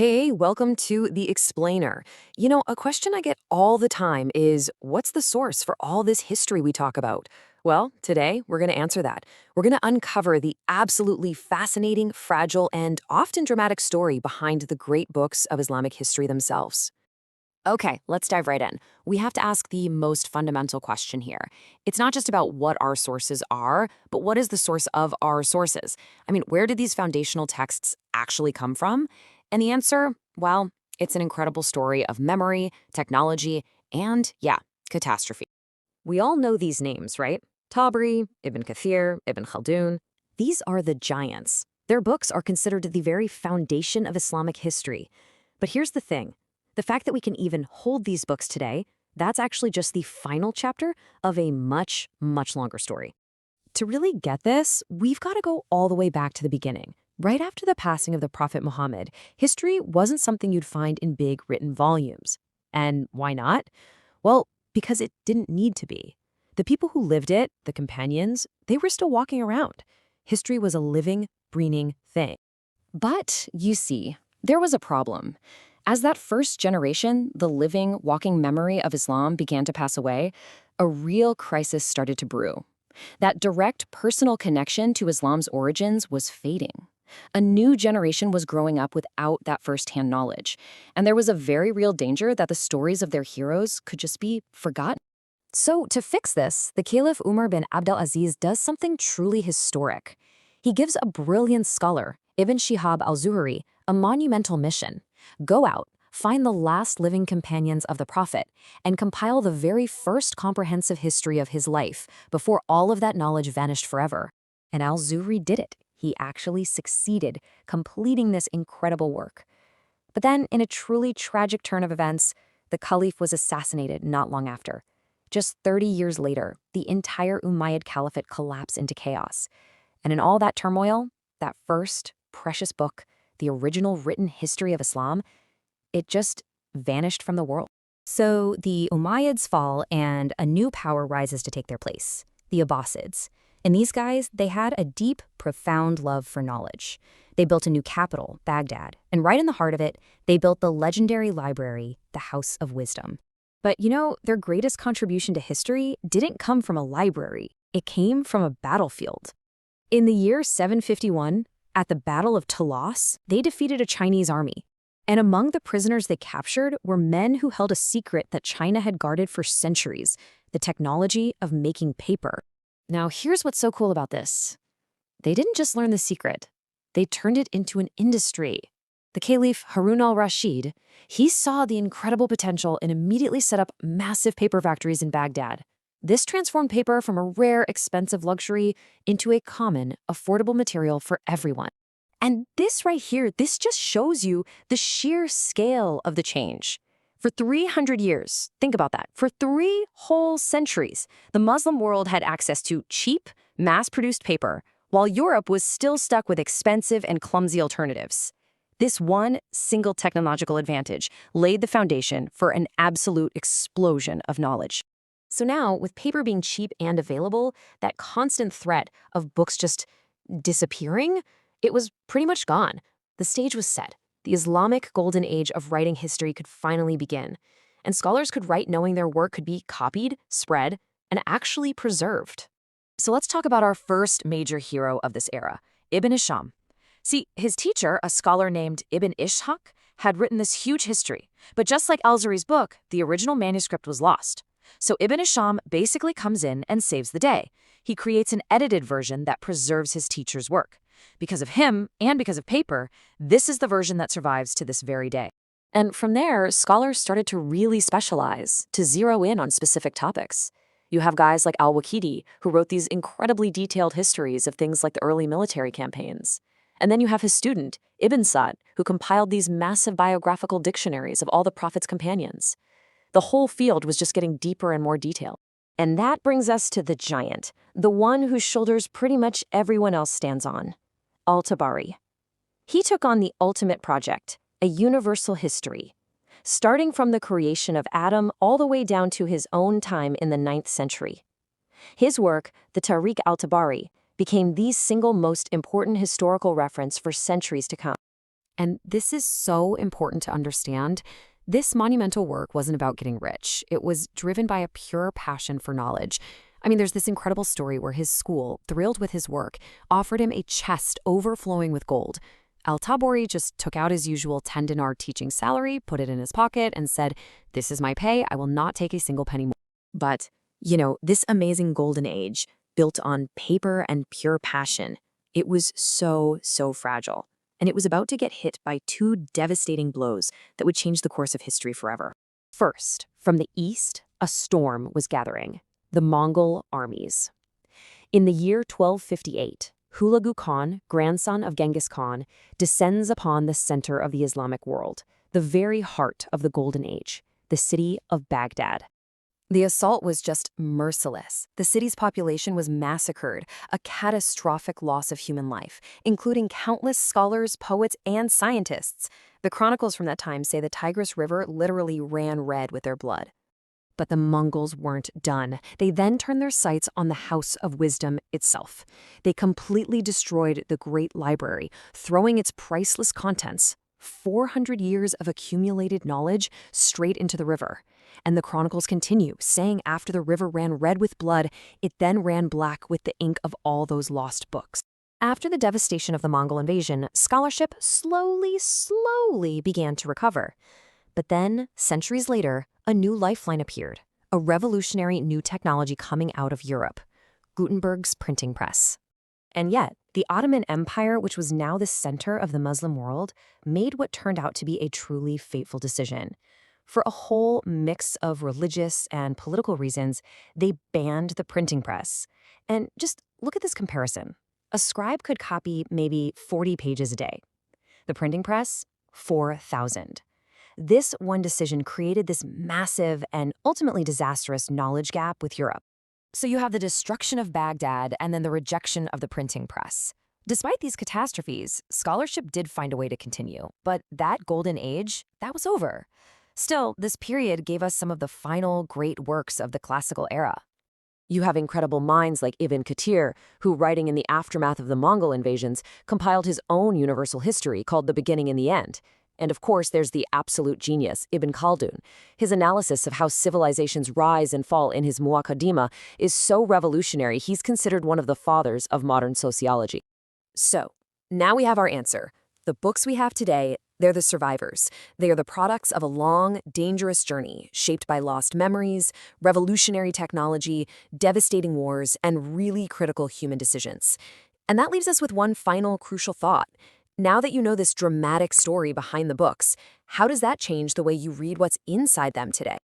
Hey, welcome to The Explainer. A question I get all the time is what's the source for all this history we talk about? Well, today we're going to answer that. We're going to uncover the absolutely fascinating, fragile, and often dramatic story behind the great books of Islamic history themselves. Okay, let's dive right in. We have to ask the most fundamental question here. It's not just about what our sources are, but what is the source of our sources? Where did these foundational texts actually come from? And the answer, well, it's an incredible story of memory, technology, and, yeah, catastrophe. We all know these names, right? Tabari, Ibn Kathir, Ibn Khaldun. These are the giants. Their books are considered the very foundation of Islamic history. But here's the thing. The fact that we can even hold these books today, that's actually just the final chapter of a much, much longer story. To really get this, we've got to go all the way back to the beginning. Right after the passing of the Prophet Muhammad, history wasn't something you'd find in big written volumes. And why not? Well, because it didn't need to be. The people who lived it, the companions, they were still walking around. History was a living, breathing thing. But, you see, there was a problem. As that first generation, the living, walking memory of Islam began to pass away, a real crisis started to brew. That direct personal connection to Islam's origins was fading. A new generation was growing up without that first-hand knowledge, and there was a very real danger that the stories of their heroes could just be forgotten. So, to fix this, the Caliph Umar bin Abdul Aziz does something truly historic. He gives a brilliant scholar, Ibn Shihab al-Zuhri, a monumental mission. Go out, find the last living companions of the Prophet, and compile the very first comprehensive history of his life before all of that knowledge vanished forever. And al-Zuhri did it. He actually succeeded, completing this incredible work. But then, in a truly tragic turn of events, the Caliph was assassinated not long after. Just 30 years later, the entire Umayyad Caliphate collapsed into chaos. And in all that turmoil, that first, precious book, the original written history of Islam, it just vanished from the world. So the Umayyads fall and a new power rises to take their place, the Abbasids. And these guys, they had a deep, profound love for knowledge. They built a new capital, Baghdad, and right in the heart of it, they built the legendary library, the House of Wisdom. But their greatest contribution to history didn't come from a library. It came from a battlefield. In the year 751, at the Battle of Talas, they defeated a Chinese army. And among the prisoners they captured were men who held a secret that China had guarded for centuries, the technology of making paper. Now, here's what's so cool about this. They didn't just learn the secret. They turned it into an industry. The Caliph Harun al-Rashid, he saw the incredible potential and immediately set up massive paper factories in Baghdad. This transformed paper from a rare, expensive luxury into a common, affordable material for everyone. And this right here, this just shows you the sheer scale of the change. For 300 years, think about that, for 3 whole centuries, the Muslim world had access to cheap, mass-produced paper, while Europe was still stuck with expensive and clumsy alternatives. This one single technological advantage laid the foundation for an absolute explosion of knowledge. So now, with paper being cheap and available, that constant threat of books just disappearing, it was pretty much gone. The stage was set. The Islamic Golden Age of writing history could finally begin, and scholars could write knowing their work could be copied, spread, and actually preserved. So let's talk about our first major hero of this era, Ibn Hisham. See, his teacher, a scholar named Ibn Ishaq, had written this huge history, but just like al-Zuhri's book, the original manuscript was lost. So Ibn Hisham basically comes in and saves the day. He creates an edited version that preserves his teacher's work. Because of him, and because of paper, this is the version that survives to this very day. And from there, scholars started to really specialize, to zero in on specific topics. You have guys like al-Waqidi, who wrote these incredibly detailed histories of things like the early military campaigns. And then you have his student, Ibn Sa'd, who compiled these massive biographical dictionaries of all the Prophet's companions. The whole field was just getting deeper and more detailed. And that brings us to the giant, the one whose shoulders pretty much everyone else stands on. Al-Tabari. He took on the ultimate project, a universal history, starting from the creation of Adam all the way down to his own time in the 9th century. His work, the Tariq al-Tabari, became the single most important historical reference for centuries to come. And this is so important to understand. This monumental work wasn't about getting rich. It was driven by a pure passion for knowledge. I mean, there's this incredible story where his school, thrilled with his work, offered him a chest overflowing with gold. Al-Tabari just took out his usual 10 dinar teaching salary, put it in his pocket, and said, "This is my pay. I will not take a single penny more." But, this amazing golden age, built on paper and pure passion, it was so, so fragile. And it was about to get hit by two devastating blows that would change the course of history forever. First, from the east, a storm was gathering: the Mongol armies. In the year 1258, Hulagu Khan, grandson of Genghis Khan, descends upon the center of the Islamic world, the very heart of the Golden Age, the city of Baghdad. The assault was just merciless. The city's population was massacred, a catastrophic loss of human life, including countless scholars, poets, and scientists. The chronicles from that time say the Tigris River literally ran red with their blood. But the Mongols weren't done. They then turned their sights on the House of Wisdom itself. They completely destroyed the Great Library, throwing its priceless contents, 400 years of accumulated knowledge, straight into the river. And the chronicles continue, saying after the river ran red with blood, it then ran black with the ink of all those lost books. After the devastation of the Mongol invasion, scholarship slowly began to recover. But then, centuries later, a new lifeline appeared, a revolutionary new technology coming out of Europe: Gutenberg's printing press. And yet, the Ottoman Empire, which was now the center of the Muslim world, made what turned out to be a truly fateful decision. For a whole mix of religious and political reasons, they banned the printing press. And just look at this comparison. A scribe could copy maybe 40 pages a day. The printing press, 4,000. This one decision created this massive and ultimately disastrous knowledge gap with Europe. So you have the destruction of Baghdad and then the rejection of the printing press. Despite these catastrophes, scholarship did find a way to continue, but that golden age, that was over. Still, this period gave us some of the final great works of the classical era. You have incredible minds like Ibn Kathir, who, writing in the aftermath of the Mongol invasions, compiled his own universal history called The Beginning and the End. And of course, there's the absolute genius, Ibn Khaldun. His analysis of how civilizations rise and fall in his Muqaddimah is so revolutionary, he's considered one of the fathers of modern sociology. So, now we have our answer. The books we have today, they're the survivors. They are the products of a long, dangerous journey shaped by lost memories, revolutionary technology, devastating wars, and really critical human decisions. And that leaves us with one final crucial thought. Now that you know this dramatic story behind the books, how does that change the way you read what's inside them today?